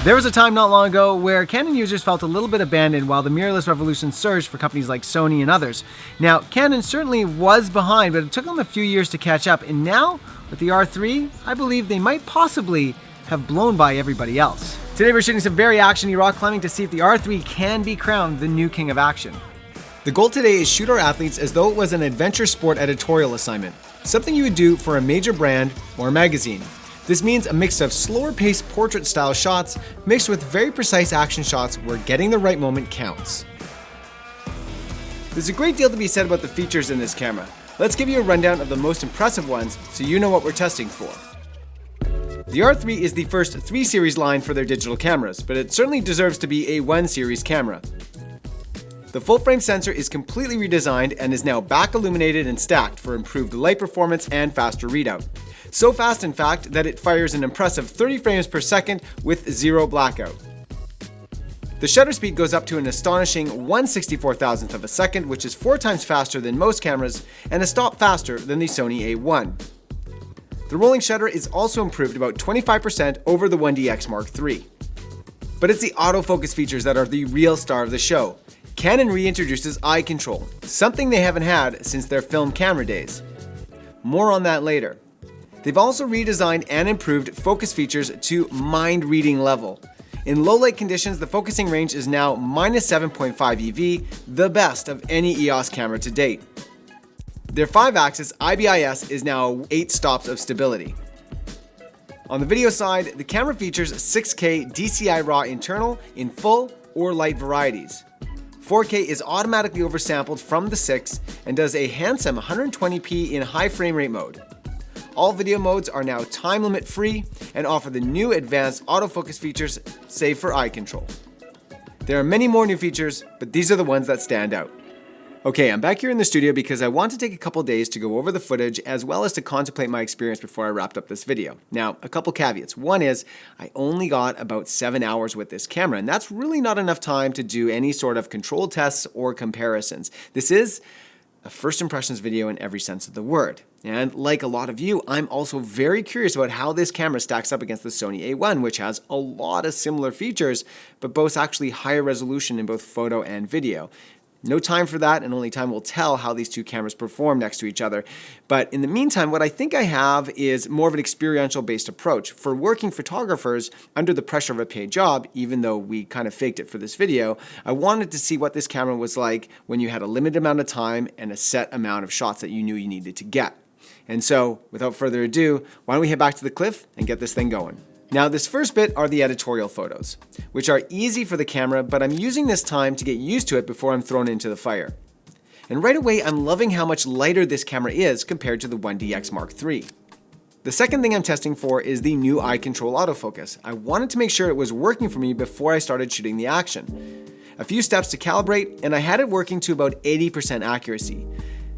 There was a time not long ago where Canon users felt a little bit abandoned while the mirrorless revolution surged for companies like Sony and others. Now, Canon certainly was behind, but it took them a few years to catch up, and now, with the R3, I believe they might possibly have blown by everybody else. Today we're shooting some very actiony rock climbing to see if the R3 can be crowned the new king of action. The goal today is shoot our athletes as though it was an adventure sport editorial assignment, something you would do for a major brand or magazine. This means a mix of slower-paced portrait-style shots mixed with very precise action shots where getting the right moment counts. There's a great deal to be said about the features in this camera. Let's give you a rundown of the most impressive ones so you know what we're testing for. The R3 is the first 3 series line for their digital cameras, but it certainly deserves to be a 1 series camera. The full-frame sensor is completely redesigned and is now back illuminated and stacked for improved light performance and faster readout. So fast, in fact, that it fires an impressive 30 frames per second with 0 blackout. The shutter speed goes up to an astonishing 1/64,000th of a second, which is 4 times faster than most cameras and a stop faster than the Sony A1. The rolling shutter is also improved about 25% over the 1DX Mark III. But it's the autofocus features that are the real star of the show. Canon reintroduces eye control, something they haven't had since their film camera days. More on that later. They've also redesigned and improved focus features to mind-reading level. In low light conditions, the focusing range is now -7.5 EV, the best of any EOS camera to date. Their 5-axis IBIS is now 8 stops of stability. On the video side, the camera features 6K DCI RAW internal in full or light varieties. 4K is automatically oversampled from the 6 and does a handsome 120p in high frame rate mode. All video modes are now time limit free and offer the new advanced autofocus features, save for eye control. There are many more new features, but these are the ones that stand out. Okay, I'm back here in the studio because I want to take a couple days to go over the footage as well as to contemplate my experience before I wrapped up this video. Now, a couple caveats. One is, I only got about 7 hours with this camera, and that's really not enough time to do any sort of control tests or comparisons. This is a first impressions video in every sense of the word. And like a lot of you, I'm also very curious about how this camera stacks up against the Sony A1, which has a lot of similar features, but boasts actually higher resolution in both photo and video. No time for that, and only time will tell how these two cameras perform next to each other. But in the meantime, what I think I have is more of an experiential-based approach. For working photographers under the pressure of a paid job, even though we kind of faked it for this video, I wanted to see what this camera was like when you had a limited amount of time and a set amount of shots that you knew you needed to get. And so, without further ado, why don't we head back to the cliff and get this thing going. Now, this first bit are the editorial photos, which are easy for the camera, but I'm using this time to get used to it before I'm thrown into the fire. And right away, I'm loving how much lighter this camera is compared to the 1DX Mark III. The second thing I'm testing for is the new eye control autofocus. I wanted to make sure it was working for me before I started shooting the action. A few steps to calibrate, and I had it working to about 80% accuracy.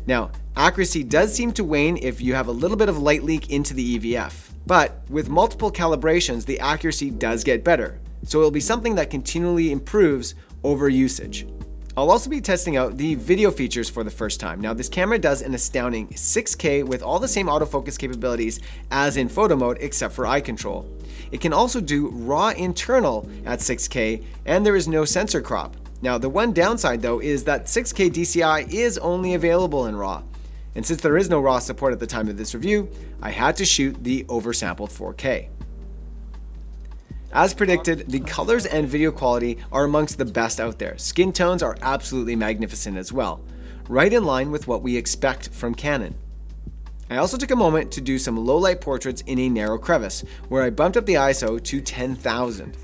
Now, accuracy does seem to wane if you have a little bit of light leak into the EVF. But with multiple calibrations, the accuracy does get better, so it'll be something that continually improves over usage. I'll also be testing out the video features for the first time. Now, this camera does an astounding 6K with all the same autofocus capabilities as in photo mode except for eye control. It can also do RAW internal at 6K, and there is no sensor crop. Now, the one downside though is that 6K DCI is only available in RAW. And since there is no RAW support at the time of this review, I had to shoot the oversampled 4K. As predicted, the colors and video quality are amongst the best out there. Skin tones are absolutely magnificent as well, right in line with what we expect from Canon. I also took a moment to do some low light portraits in a narrow crevice, where I bumped up the ISO to 10,000.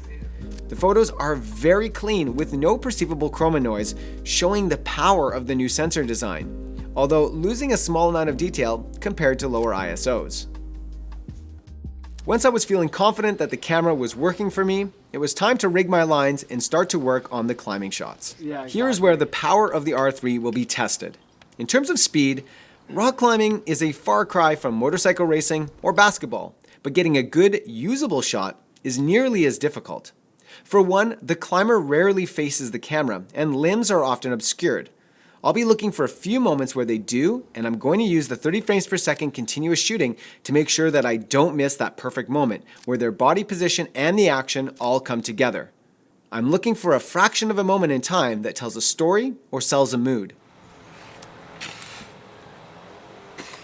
The photos are very clean with no perceivable chroma noise, showing the power of the new sensor design, although losing a small amount of detail compared to lower ISOs. Once I was feeling confident that the camera was working for me, it was time to rig my lines and start to work on the climbing shots. Here is where the power of the R3 will be tested. In terms of speed, rock climbing is a far cry from motorcycle racing or basketball, but getting a good, usable shot is nearly as difficult. For one, the climber rarely faces the camera, and limbs are often obscured. I'll be looking for a few moments where they do, and I'm going to use the 30 frames per second continuous shooting to make sure that I don't miss that perfect moment where their body position and the action all come together. I'm looking for a fraction of a moment in time that tells a story or sells a mood.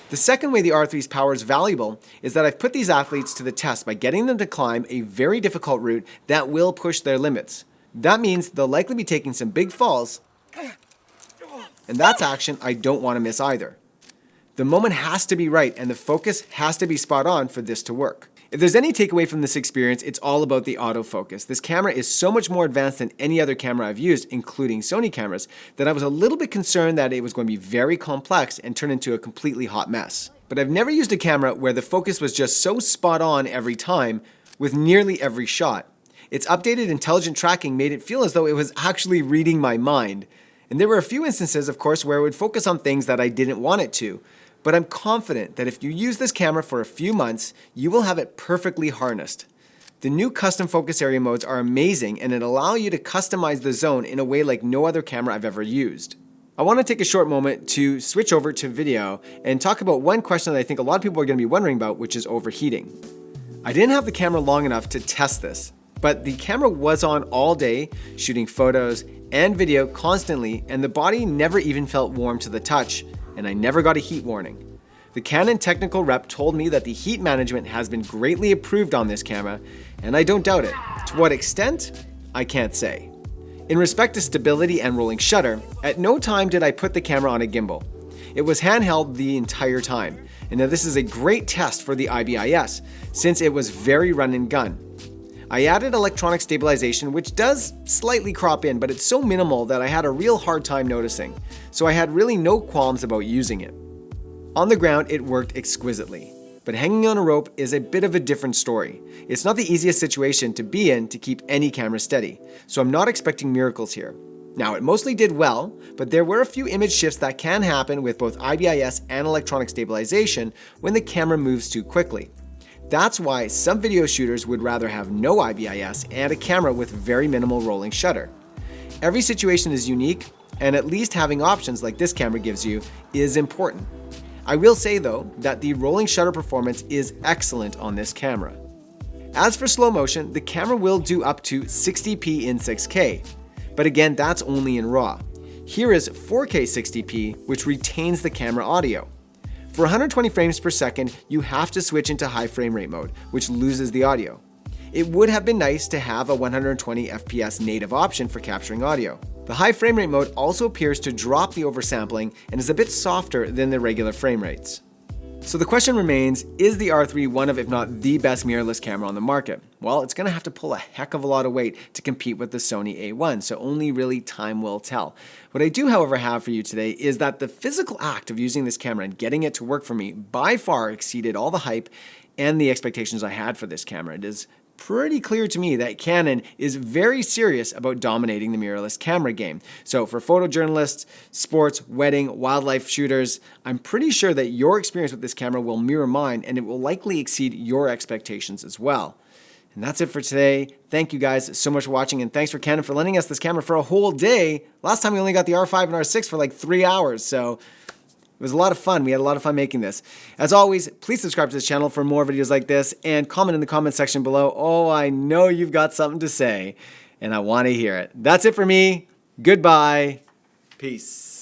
The second way the R3's power is valuable is that I've put these athletes to the test by getting them to climb a very difficult route that will push their limits. That means they'll likely be taking some big falls, and that's action I don't want to miss either. The moment has to be right and the focus has to be spot on for this to work. If there's any takeaway from this experience, it's all about the autofocus. This camera is so much more advanced than any other camera I've used, including Sony cameras, that I was a little bit concerned that it was going to be very complex and turn into a completely hot mess. But I've never used a camera where the focus was just so spot on every time with nearly every shot. Its updated intelligent tracking made it feel as though it was actually reading my mind. And there were a few instances, of course, where it would focus on things that I didn't want it to. But I'm confident that if you use this camera for a few months, you will have it perfectly harnessed. The new custom focus area modes are amazing and it allow you to customize the zone in a way like no other camera I've ever used. I want to take a short moment to switch over to video and talk about one question that I think a lot of people are going to be wondering about, which is overheating. I didn't have the camera long enough to test this, but the camera was on all day, shooting photos and video constantly, and the body never even felt warm to the touch, and I never got a heat warning. The Canon technical rep told me that the heat management has been greatly improved on this camera, and I don't doubt it. To what extent? I can't say. In respect to stability and rolling shutter, at no time did I put the camera on a gimbal. It was handheld the entire time, and now this is a great test for the IBIS, since it was very run and gun. I added electronic stabilization, which does slightly crop in, but it's so minimal that I had a real hard time noticing, so I had really no qualms about using it. On the ground, it worked exquisitely, but hanging on a rope is a bit of a different story. It's not the easiest situation to be in to keep any camera steady, so I'm not expecting miracles here. Now, it mostly did well, but there were a few image shifts that can happen with both IBIS and electronic stabilization when the camera moves too quickly. That's why some video shooters would rather have no IBIS and a camera with very minimal rolling shutter. Every situation is unique, and at least having options like this camera gives you is important. I will say though that the rolling shutter performance is excellent on this camera. As for slow motion, the camera will do up to 60p in 6K, but again that's only in RAW. Here is 4K 60p, which retains the camera audio. For 120 frames per second, you have to switch into high frame rate mode, which loses the audio. It would have been nice to have a 120 FPS native option for capturing audio. The high frame rate mode also appears to drop the oversampling and is a bit softer than the regular frame rates. So the question remains, is the R3 one of, if not the best mirrorless camera on the market? Well, it's going to have to pull a heck of a lot of weight to compete with the Sony A1, so only really time will tell. What I do, however, have for you today is that the physical act of using this camera and getting it to work for me by far exceeded all the hype and the expectations I had for this camera. It is pretty clear to me that Canon is very serious about dominating the mirrorless camera game. So for photojournalists, sports, wedding, wildlife shooters, I'm pretty sure that your experience with this camera will mirror mine and it will likely exceed your expectations as well. And that's it for today. Thank you guys so much for watching, and thanks for Canon for lending us this camera for a whole day. Last time we only got the R5 and R6 for like 3 hours, so it was a lot of fun. We had a lot of fun making this. As always, please subscribe to this channel for more videos like this and comment in the comment section below. Oh, I know you've got something to say and I want to hear it. That's it for me. Goodbye. Peace.